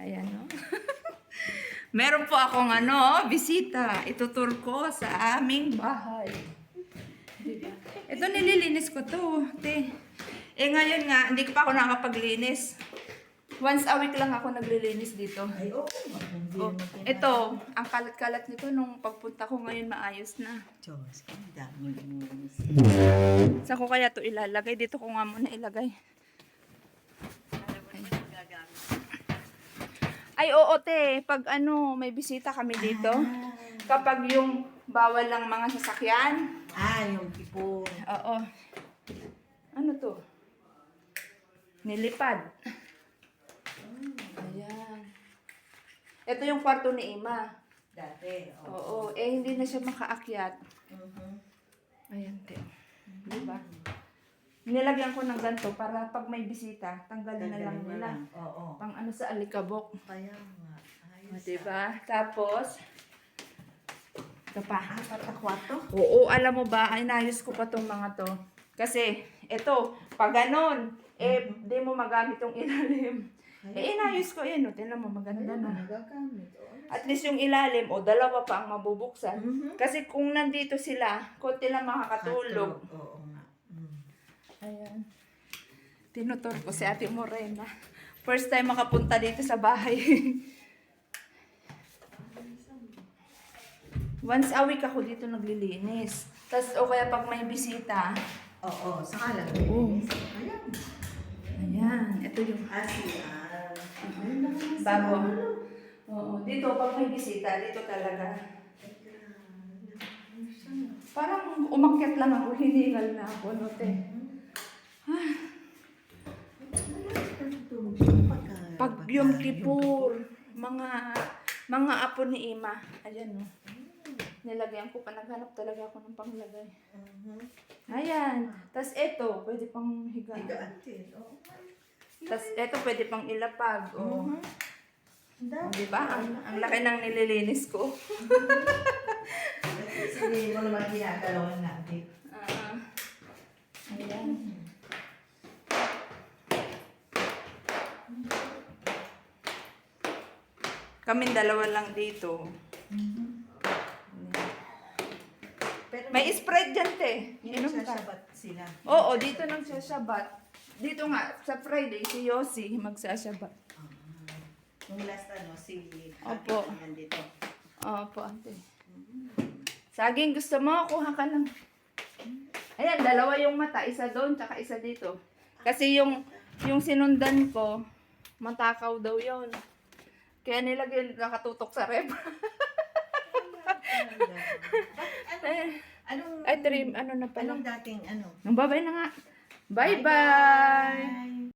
Ayan, no? Meron po akong bisita. Itutur ko sa aming bahay. Diba? Ito, nililinis ko to, te. Ngayon nga, hindi ko pa ako nakapaglinis. Once a week lang ako naglilinis dito. Ay, oo. Ito, ang kalat-kalat nito nung pagpunta ko ngayon maayos na. Diyos, ang dami mo. Saan ko kaya to ilalagay? Dito ko nga muna ilagay. Ay, oo, te. Pag may bisita kami dito. Kapag yung bawal lang mga sasakyan. Yung tipo. Oo. Ano to? Nilipad. Ayan. Ito yung kwarto ni Ima. Dati. Oo. Hindi na siya makaakyat. Ayan, te. Diba? Nilagyan ko ng ganito para pag may bisita, tanggalin na lang nila. Oo. Pang sa alikabok. Kaya nga. Ayos. Diba? Tapos, ito pa. Apat na kwarto? Oo, alam mo ba, inayos ko pa tong mga to. Kasi, ito, pag ganon, di mo magamit yung ilalim. Inayos ko, tinan mo, maganda na. Nagagamit. At least yung ilalim, dalawa pa ang mabubuksan. Kasi kung nandito sila, konti lang makakatulog. Oo nga. Ayan. Tinutur ko si Ate Morena. First time makapunta dito sa bahay. Once a week ako dito naglilinis. Tapos, o kaya pag may bisita. Oo, saka lang. Oo. Ayan. Ayan, ito yung Asian. bago. Oo, dito pag may bisita, dito talaga. Parang umakyat lang ako, hiningal na ako, no, te. Pag Yom Kippur, mga apo ni Ima, ayan, no. Nilagyan ko pa, naghanap talaga ako ng panglagay. Ayan. Tapos ito, pwede pang higaan. Tapos ito, pwede pang ilapag. Diba? Ang laki ng nililinis ko. Hindi mo naman ginagalawan natin. Ayan. Kaming dalawa lang dito. Pero May spread dyan, te. Inom ka. sasabat sila. Oo, dito nang sasyabat. Dito nga, sa Friday, si Yossi magsasyabat. Nung last si Opo. Ate nandito. Opo, ate. Saging, gusto mo? Kuha ka lang. Ayan, dalawa yung mata. Isa doon, tsaka isa dito. Kasi yung sinundan ko, matakaw daw yon. Kaya nilagyan nakatutok sa rep. Anong Ay, trim, ano na pala. Anong dating Bye-bye na nga. Bye-bye!